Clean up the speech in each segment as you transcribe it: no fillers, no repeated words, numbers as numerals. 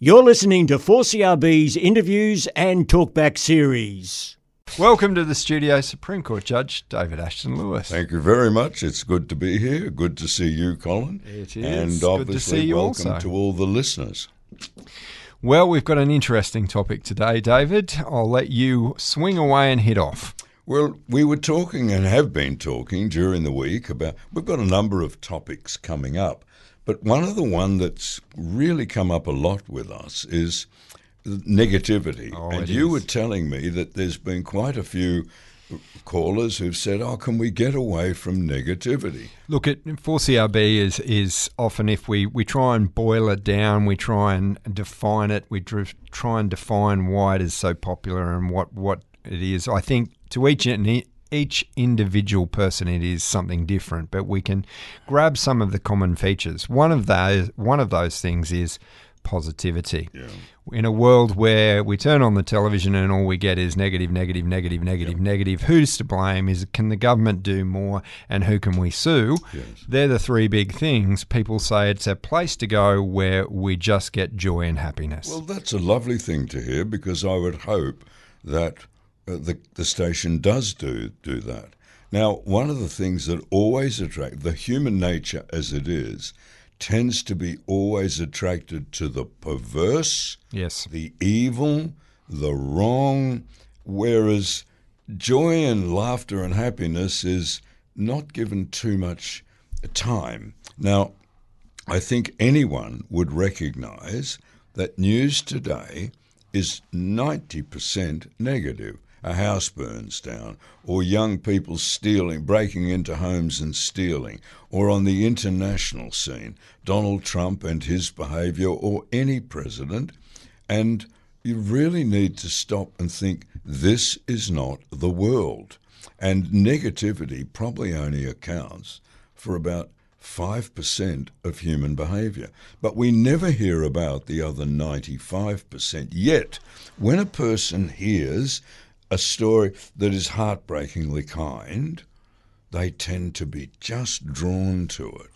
You're listening to 4CRB's interviews and talkback series. Welcome to the studio, Supreme Court Judge David Ashton Lewis. Thank you very much. It's good to be here. Good to see you, Colin. It is. And Good obviously to see you welcome also. to all the listeners. Well, we've got an interesting topic today, David. I'll let you swing away and hit off. Well, we were talking and have been talking during the week about, we've got a number of topics coming up, but one of the one that's really come up a lot with us is negativity. And you were telling me that there's been quite a few callers who've said, can we get away from negativity? Look, at 4CRB is often, if we try and boil it down, we try and define it, we try and define why it is so popular and what it is. I think to each individual person it is something different, but we can grab some of the common features. One of those things is positivity. Yeah. In a world where we turn on the television and all we get is negative, who's to blame? Can the government do more? And who can we sue? Yes. They're the three big things. People say it's a place to go where we just get joy and happiness. Well, that's a lovely thing to hear, because I would hope that the station does do that. Now, one of the things that always the human nature as it is, tends to be always attracted to the perverse, yes, the evil, the wrong, whereas joy and laughter and happiness is not given too much time. Now, I think anyone would recognise that news today is 90% negative. A house burns down, or young people breaking into homes and stealing, or on the international scene, Donald Trump and his behaviour, or any president. And you really need to stop and think, this is not the world. And negativity probably only accounts for about 5% of human behaviour. But we never hear about the other 95%. Yet, when a person hears a story that is heartbreakingly kind, they tend to be just drawn to it.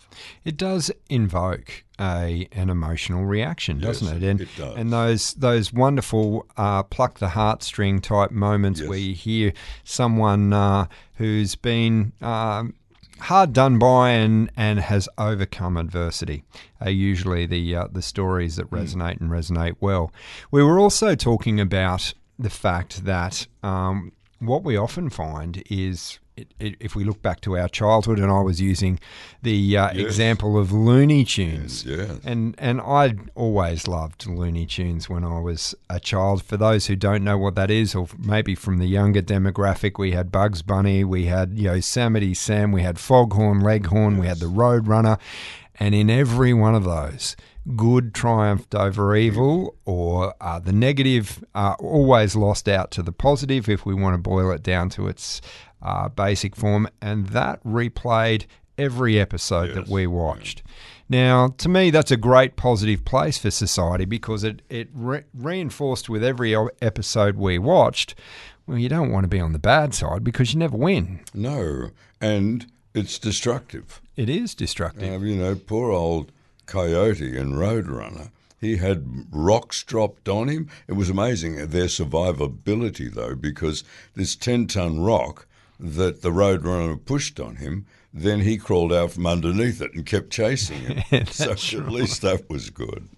It does invoke an emotional reaction, doesn't it? And, it does. And those wonderful pluck the heartstring type moments, yes, where you hear someone who's been hard done by and has overcome adversity, are usually the stories that resonate well. We were also talking about the fact that what we often find is, if we look back to our childhood, and I was using the yes, example of Looney Tunes, yes. and I always loved Looney Tunes when I was a child. For those who don't know what that is, or maybe from the younger demographic, we had Bugs Bunny, we had Yosemite Sam, we had Foghorn Leghorn, yes, we had the Roadrunner, and in every one of those, good triumphed over evil, or the negative always lost out to the positive, if we want to boil it down to its basic form, and that replayed every episode, yes, that we watched. Yeah. Now, to me, that's a great positive place for society, because it reinforced with every episode we watched, well, you don't want to be on the bad side because you never win. No, and it's destructive. It is destructive. Poor old Coyote and Roadrunner, he had rocks dropped on him. It was amazing, their survivability, though, because this 10-ton rock that the Roadrunner pushed on him, then he crawled out from underneath it and kept chasing him. So at least that was good.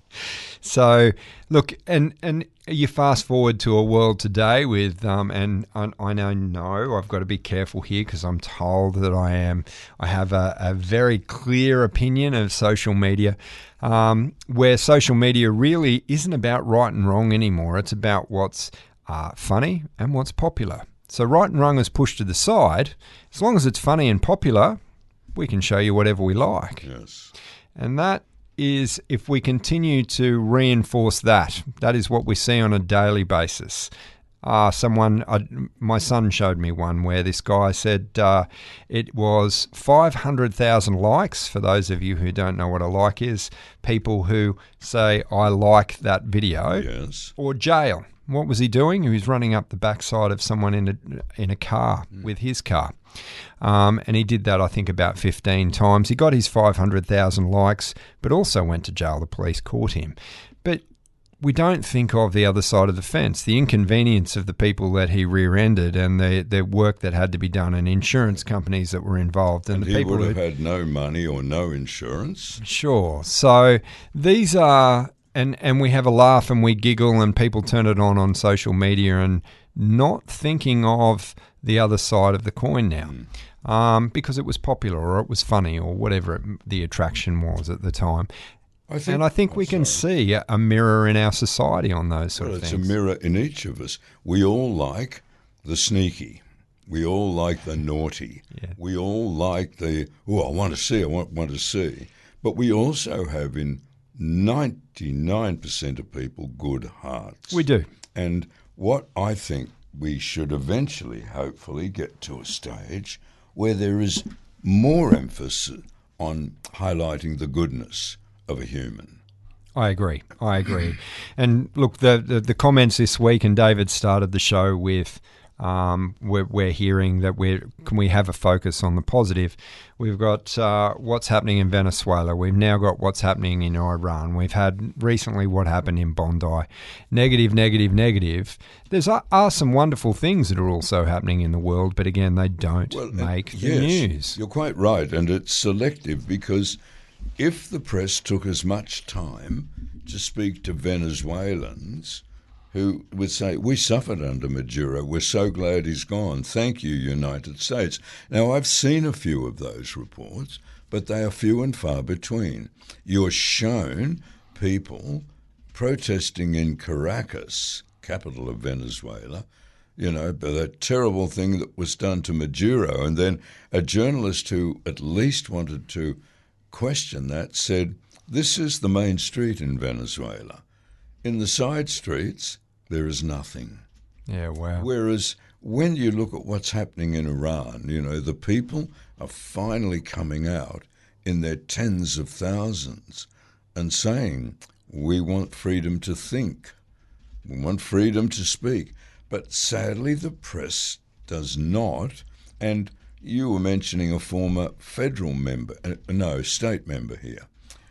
So, look, and you fast forward to a world today with, and I know I've got to be careful here, because I'm told that I have a very clear opinion of social media, where social media really isn't about right and wrong anymore. It's about what's funny and what's popular. So right and wrong is pushed to the side. As long as it's funny and popular, we can show you whatever we like. Yes. And that is, if we continue to reinforce that is what we see on a daily basis. My son showed me one where this guy said it was 500,000 likes. For those of you who don't know what a like is, people who say, I like that video, yes, or jail. What was he doing? He was running up the backside of someone in a car with his car. And he did that, I think, about 15 times. He got his 500,000 likes, but also went to jail. The police caught him. But we don't think of the other side of the fence, the inconvenience of the people that he rear-ended and the work that had to be done and insurance companies that were involved. And the he people would have had no money or no insurance. Sure. So these are, and we have a laugh and we giggle and people turn it on social media and not thinking of the other side of the coin now because it was popular or it was funny or whatever the attraction was at the time. I think we can see a mirror in our society on those sort of things. It's a mirror in each of us. We all like the sneaky. We all like the naughty. Yeah. We all like the, I want to see. But we also have in 99% of people good hearts. We do. And what I think we should eventually, hopefully, get to a stage where there is more emphasis on highlighting the goodness of a human. I agree. And look, the comments this week, and David started the show with, we're hearing that can we have a focus on the positive. We've got what's happening in Venezuela. We've now got what's happening in Iran. We've had recently what happened in Bondi. Negative. There's are some wonderful things that are also happening in the world, but again, they don't make the news. You're quite right, and it's selective because if the press took as much time to speak to Venezuelans who would say, we suffered under Maduro, we're so glad he's gone, thank you, United States. Now, I've seen a few of those reports, but they are few and far between. You're shown people protesting in Caracas, capital of Venezuela, but that terrible thing that was done to Maduro, and then a journalist who at least wanted to question that said, this is the main street in Venezuela. In the side streets, there is nothing. Yeah, wow. Whereas when you look at what's happening in Iran, the people are finally coming out in their tens of thousands and saying, we want freedom to think. We want freedom to speak. But sadly, the press does not. And you were mentioning a former federal member, state member here,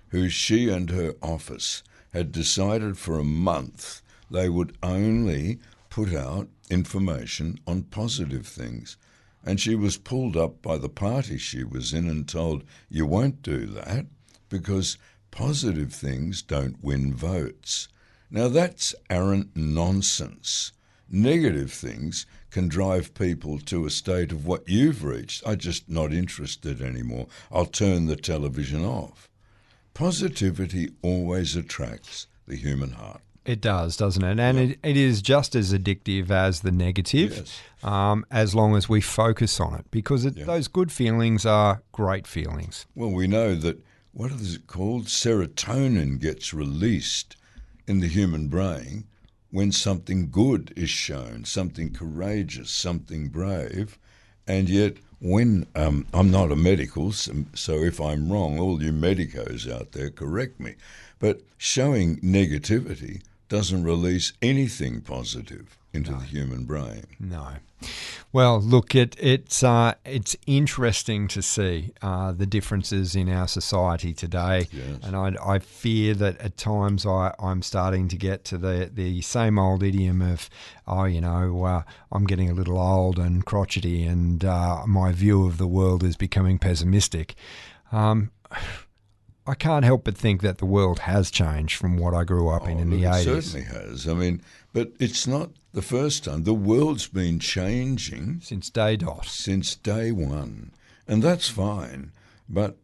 who she and her office had decided for a month they would only put out information on positive things. And she was pulled up by the party she was in and told, you won't do that because positive things don't win votes. Now that's arrant nonsense. Negative things can drive people to a state of what you've reached. I'm just not interested anymore. I'll turn the television off. Positivity always attracts the human heart. It does, doesn't it? And it is just as addictive as the negative, as long as we focus on it, because those good feelings are great feelings. Well, we know that, what is it called? Serotonin gets released in the human brain when something good is shown, something courageous, something brave. And yet, when I'm not a medical, so if I'm wrong, all you medicos out there, correct me. But showing negativity doesn't release anything positive into the human brain. No. Well, look, it's interesting to see the differences in our society today, and I fear that at times I'm starting to get to the same old idiom of, I'm getting a little old and crotchety, and my view of the world is becoming pessimistic. I can't help but think that the world has changed from what I grew up in the 80s. It certainly has. I mean, but it's not the first time. The world's been changing since day dot. Since day one. And that's fine. But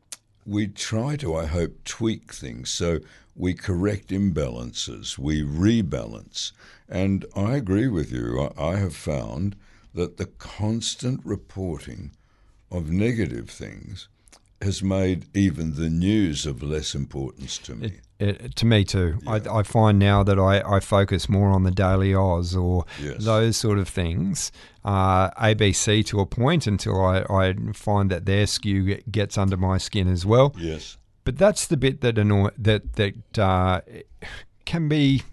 we try to, I hope, tweak things. So we correct imbalances. We rebalance. And I agree with you. I have found that the constant reporting of negative things has made even the news of less importance to me. To me too. Yeah. I find now that I focus more on the Daily Oz or those sort of things. ABC to a point until I find that their skew gets under my skin as well. Yes. But that's the bit that can be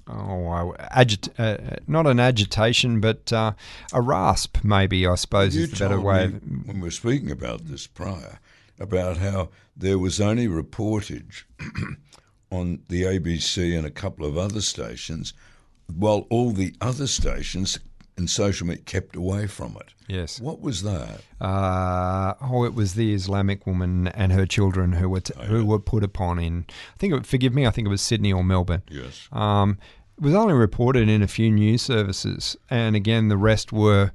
not an agitation, but a rasp, maybe, I suppose, is the better way. When we were speaking about this prior, about how there was only reportage on the ABC and a couple of other stations, while all the other stations and social media kept away from it. Yes. What was that? It was the Islamic woman and her children who were put upon in, forgive me, I think it was Sydney or Melbourne. Yes. It was only reported in a few news services, and again, the rest were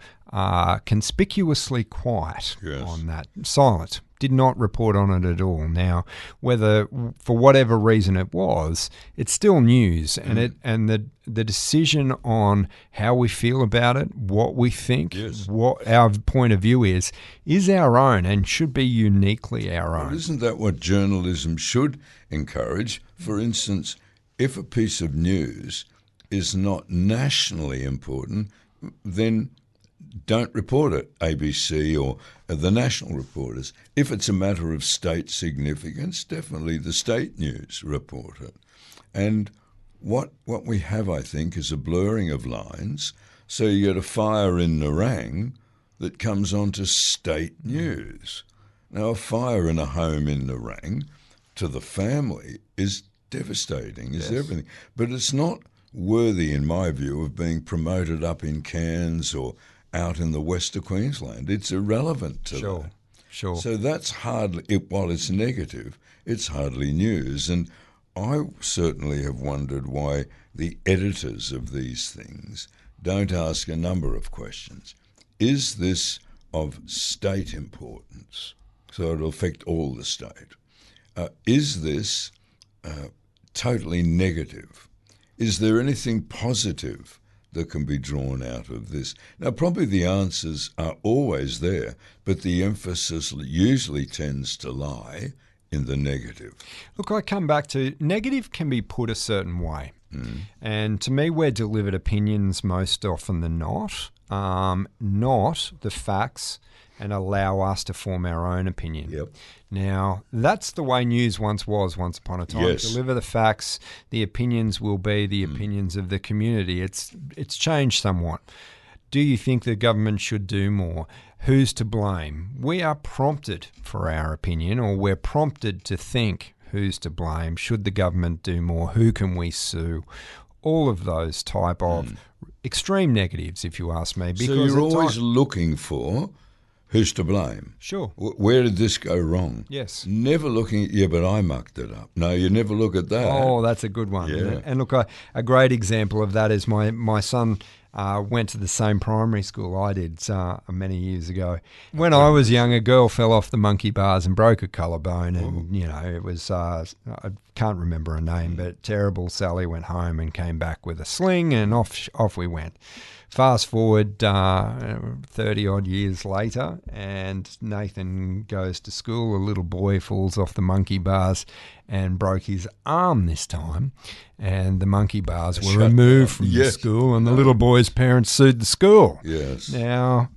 conspicuously quiet on that, silent. Did not report on it at all. Now, whether for whatever reason it was, it's still news, and the decision on how we feel about it, what we think, what our point of view is our own and should be uniquely our own. Well, isn't that what journalism should encourage? For instance, if a piece of news is not nationally important, then don't report it, ABC or the national reporters. If it's a matter of state significance, definitely the state news report it. And what we have, I think, is a blurring of lines. So you get a fire in Nerang that comes onto state news. Now, a fire in a home in Nerang to the family is devastating, is everything. But it's not worthy, in my view, of being promoted up in Cairns or out in the west of Queensland. It's irrelevant to that. Sure. So that's hardly, while it's negative, it's hardly news. And I certainly have wondered why the editors of these things don't ask a number of questions. Is this of state importance? So it'll affect all the state. Is this totally negative? Is there anything positive that can be drawn out of this? Now, probably the answers are always there, but the emphasis usually tends to lie in the negative. Look, I come back to negative can be put a certain way. And to me, we're delivered opinions most often than not the facts, and allow us to form our own opinion. Yep. Now, that's the way news once upon a time. Yes. Deliver the facts, the opinions will be the opinions of the community. It's changed somewhat. Do you think the government should do more? Who's to blame? We are prompted for our opinion, or we're prompted to think who's to blame. Should the government do more? Who can we sue? All of those type of extreme negatives, if you ask me. Because so you're always looking for who's to blame. Sure. Where did this go wrong? Yes. Never looking at, but I mucked it up. No, you never look at that. Oh, that's a good one. Yeah. And look, a great example of that is my son went to the same primary school I did many years ago. When I was young, a girl fell off the monkey bars and broke a collarbone, and it was I can't remember her name, but terrible. Sally went home and came back with a sling, and off we went. Fast forward 30-odd years later, and Nathan goes to school. A little boy falls off the monkey bars and broke his arm this time, and the monkey bars were removed from the school, and the little boy's parents sued the school. Yes. Now,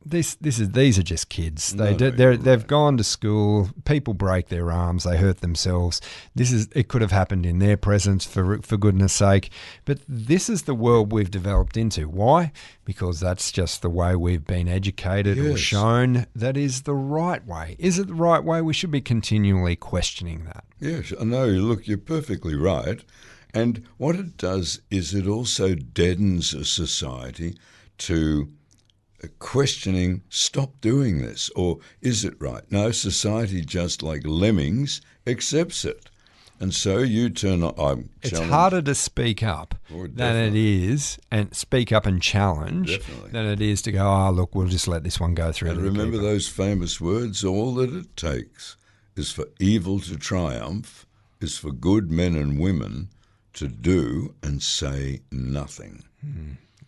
these are just kids. They've gone to school. People break their arms. They hurt themselves. It could have happened in their presence, for goodness sake. But this is the world we've developed into. Why? Because that's just the way we've been educated or shown that is the right way. Is it the right way? We should be continually questioning that. Yes, I know. Look, you're perfectly right. And what it does is it also deadens a society to questioning, stop doing this, or is it right? No, society, just like lemmings, accepts it. And so you turn on. It's harder to speak up than it is, and speak up and challenge, than it is to go, look, we'll just let this one go through. And remember those famous words, all that it takes is for evil to triumph, is for good men and women to do and say nothing.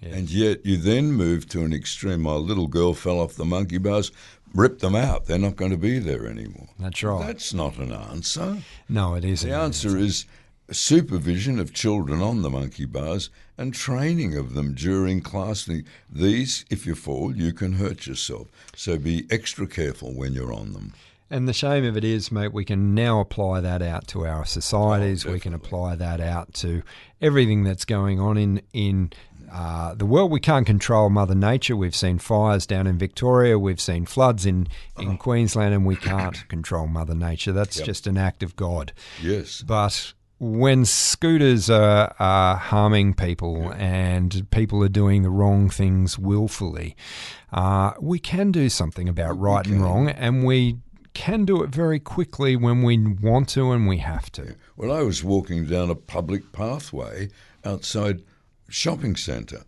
Yes. And yet you then move to an extreme. My little girl fell off the monkey bars, rip them out. They're not going to be there anymore. That's right. That's not an answer. No, it isn't. The answer is supervision of children on the monkey bars and training of them during class. These, if you fall, you can hurt yourself. So be extra careful when you're on them. And the shame of it is, mate, we can now apply that out to our societies. We can apply that out to everything that's going on in the world. We can't control Mother Nature. We've seen fires down in Victoria. We've seen floods in Queensland, and we can't control Mother Nature. That's just an act of God. Yes. But when scooters are harming people and people are doing the wrong things willfully, we can do something about right and wrong, and we can do it very quickly when we want to and we have to. Well, I was walking down a public pathway outside shopping centre,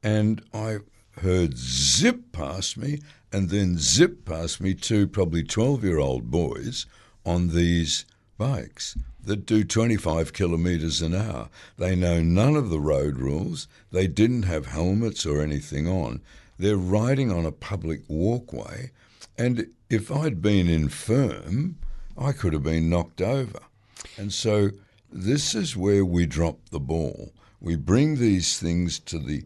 and I heard zip past me and then zip past me two probably 12-year-old boys on these bikes that do 25 kilometres an hour. They know none of the road rules. They didn't have helmets or anything on. They're riding on a public walkway, and if I'd been infirm, I could have been knocked over. And so this is where we drop the ball. We bring these things to the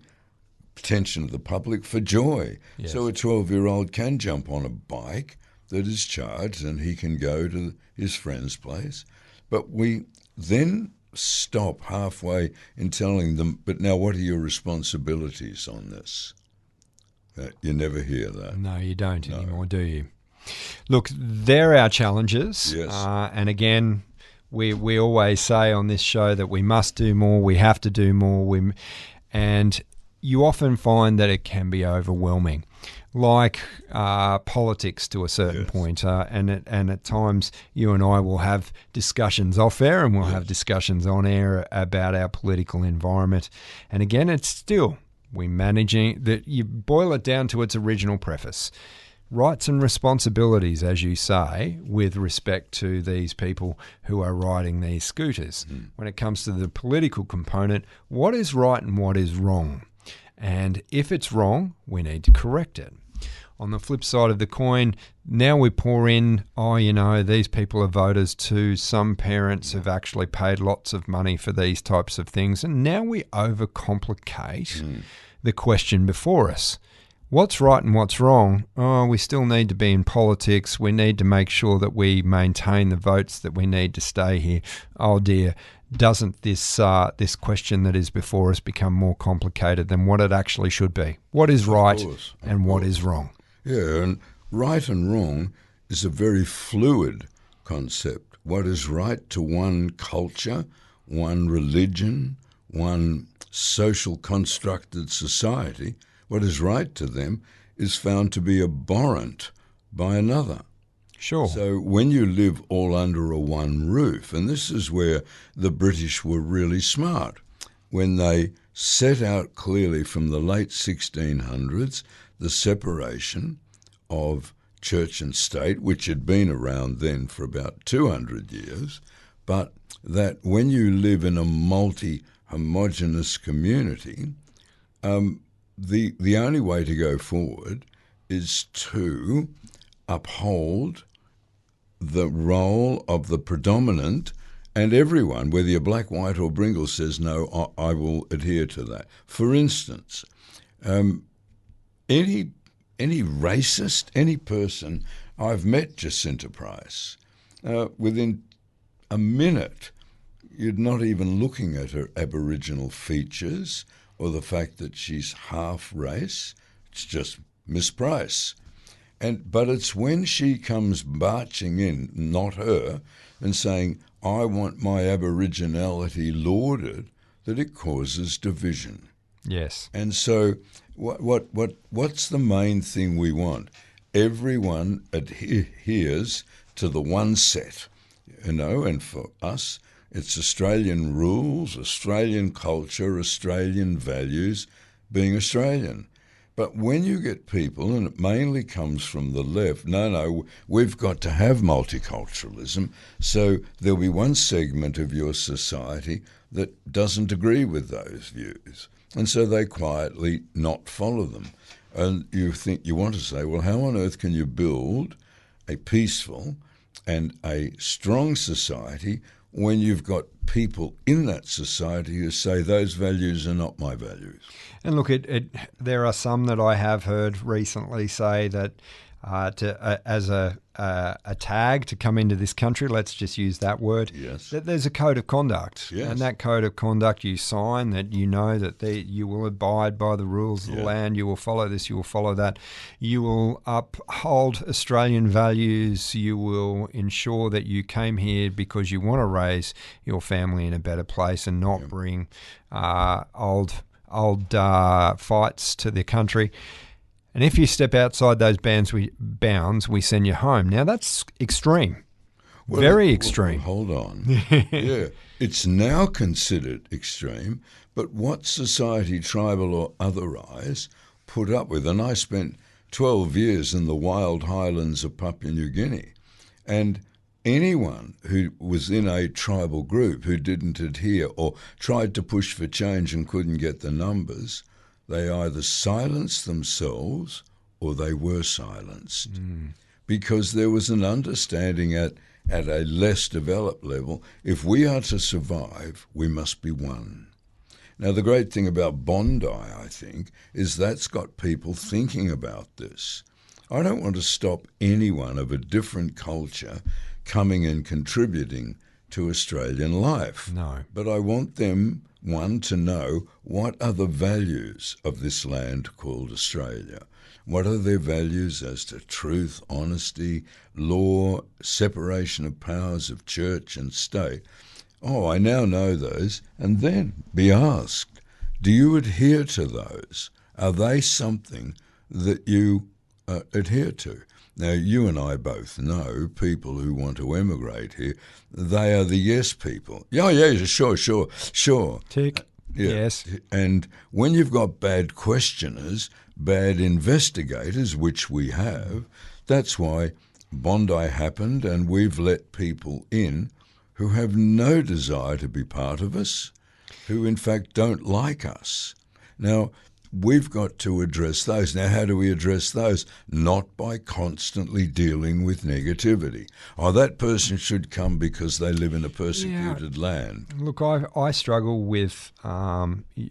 attention of the public for joy. Yes. So a 12-year-old can jump on a bike that is charged and he can go to his friend's place. But we then stop halfway in telling them, but now what are your responsibilities on this? You never hear that. No, you don't anymore, do you? Look, they're our challenges. Yes. And again, we always say on this show that we must do more, we have to do more, and you often find that it can be overwhelming, like politics to a certain point. And at times you and I will have discussions off air and we'll have discussions on air about our political environment. And again, it's still, we're managing that. You boil it down to its original preface. Rights and responsibilities, as you say, with respect to these people who are riding these scooters. When it comes to the political component, what is right and what is wrong? And if it's wrong, we need to correct it. On the flip side of the coin, now we pour in, these people are voters too. Some parents have actually paid lots of money for these types of things. And now we overcomplicate the question before us. What's right and what's wrong? We still need to be in politics. We need to make sure that we maintain the votes that we need to stay here. Oh dear, doesn't this question that is before us become more complicated than what it actually should be? What is right and what is wrong? Yeah, and right and wrong is a very fluid concept. What is right to one culture, one religion, one social constructed society, what is right to them is found to be abhorrent by another. Sure. So when you live all under a one roof, and this is where the British were really smart, when they set out clearly from the late 1600s the separation of church and state, which had been around then for about 200 years, but that when you live in a multi-homogeneous community, the only way to go forward is to uphold the role of the predominant, and everyone, whether you're black, white or Bringle, says, no, I will adhere to that. For instance, any racist, any person, I've met Jacinta Price, within a minute, you're not even looking at her Aboriginal features or the fact that she's half race. It's just Miss Price. But it's when she comes marching in, not her, and saying, I want my Aboriginality lauded, that it causes division. Yes. And so what's the main thing we want? Everyone adheres to the one set, and for us, it's Australian rules, Australian culture, Australian values, being Australian. But when you get people, and it mainly comes from the left, no, we've got to have multiculturalism, so there'll be one segment of your society that doesn't agree with those views. And so they quietly not follow them. And you want to say, well, how on earth can you build a peaceful and a strong society when you've got people in that society who say those values are not my values? And look, there are some that I have heard recently say that as a tag to come into this country. Let's just use that word. Yes. That there's a code of conduct, Yes. and that code of conduct you sign, that you know that you will abide by the rules of the land. You will follow this. You will follow that. You will uphold Australian values. You will ensure that you came here because you want to raise your family in a better place and not bring old fights to the country. And if you step outside those bounds, we send you home. Now, that's extreme. Very extreme. Hold on. Yeah, it's now considered extreme, but what society, tribal or otherwise, put up with. And I spent 12 years in the wild highlands of Papua New Guinea. And anyone who was in a tribal group who didn't adhere or tried to push for change and couldn't get the numbers, they either silenced themselves or they were silenced. Because there was an understanding at a less developed level, if we are to survive, we must be one. Now, the great thing about Bondi, I think, is that's got people thinking about this. I don't want to stop anyone of a different culture coming and contributing to Australian life. No. But I want them, one, to know what are the values of this land called Australia. What are their values as to truth, honesty, law, separation of powers of church and state? Oh, I now know those. And then be asked, do you adhere to those? Are they something that you adhere to? Now, you and I both know people who want to emigrate here. They are the yes people. Yeah, sure. Tick. Yes. And when you've got bad questioners, bad investigators, which we have, that's why Bondi happened, and we've let people in who have no desire to be part of us, who in fact don't like us. Now, we've got to address those. Now, how do we address those? Not by constantly dealing with negativity. Oh, that person should come because they live in a persecuted land. Look, I struggle with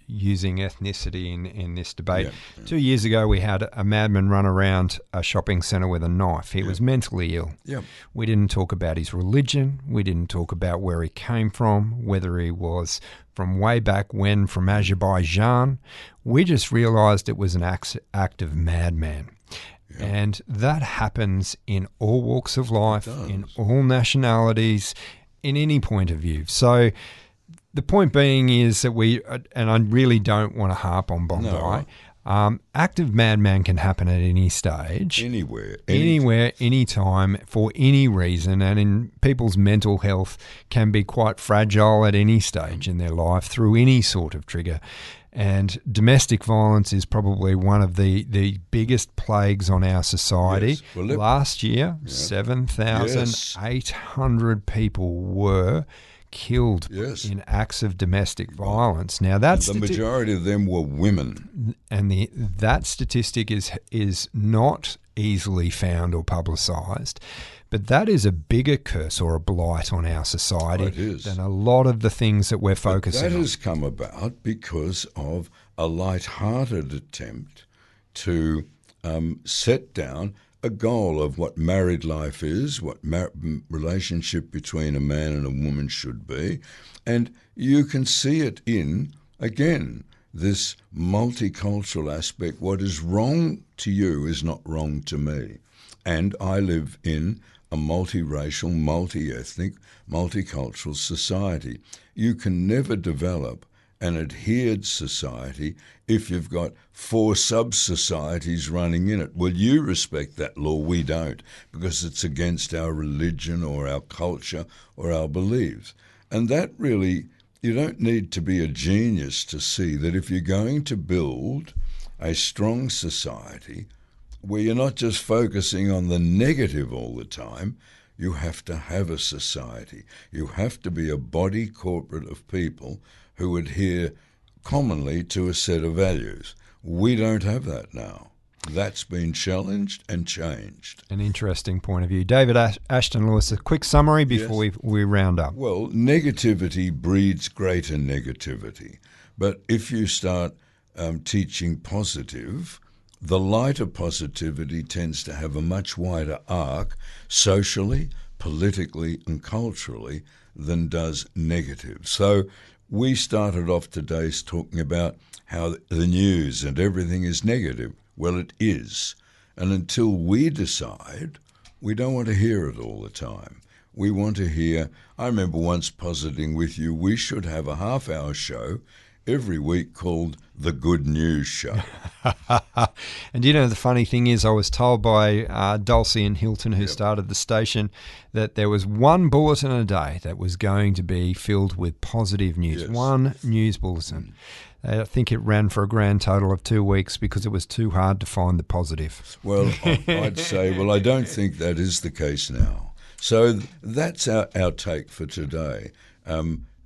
using ethnicity in this debate. Yeah. 2 years ago, we had a madman run around a shopping centre with a knife. He was mentally ill. Yeah. We didn't talk about his religion. We didn't talk about where he came from, whether he was from way back when, from Azerbaijan. We just realised it was an act of madman. Yeah. And that happens in all walks of life, in all nationalities, in any point of view. So the point being is that and I really don't want to harp on Bondi. No. Active madman can happen at any stage. Anywhere, anytime, for any reason, and in people's mental health can be quite fragile at any stage in their life through any sort of trigger. And domestic violence is probably one of the biggest plagues on our society. Yes. Well, last year, 7,800 people were killed in acts of domestic violence. Now, that's the majority of them were women, and that statistic is not easily found or publicised. But that is a bigger curse or a blight on our society than a lot of the things that we're focusing on. That has come about because of a light-hearted attempt to set down a goal of what married life is, what relationship between a man and a woman should be. And you can see it in, again, this multicultural aspect. What is wrong to you is not wrong to me. And I live in a multiracial, multi-ethnic, multicultural society. You can never develop an adhered society if you've got 4 sub-societies running in it. Well, you respect that law, we don't, because it's against our religion or our culture or our beliefs. And that really, you don't need to be a genius to see that if you're going to build a strong society where you're not just focusing on the negative all the time, you have to have a society. You have to be a body corporate of people who adhere commonly to a set of values. We don't have that now. That's been challenged and changed. An interesting point of view. David Ashton Lewis, a quick summary before we round up. Well, negativity breeds greater negativity. But if you start teaching positive, The lighter positivity tends to have a much wider arc socially, politically and culturally than does negative. So we started off today talking about how the news and everything is negative. Well, it is. And until we decide, we don't want to hear it all the time. We want to hear, I remember once positing with you, we should have a half-hour show every week called The Good News Show. And the funny thing is, I was told by Dulcie and Hilton, who started the station, that there was one bulletin a day that was going to be filled with positive news. Yes. One news bulletin. I think it ran for a grand total of 2 weeks because it was too hard to find the positive. Well, I'd say, I don't think that is the case now. So that's our take for today.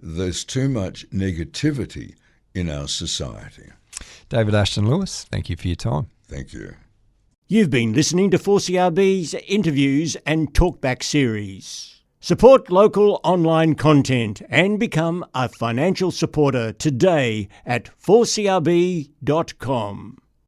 There's too much negativity in our society. David Ashton Lewis, thank you for your time. Thank you. You've been listening to 4CRB's interviews and talkback series. Support local online content and become a financial supporter today at 4crb.com.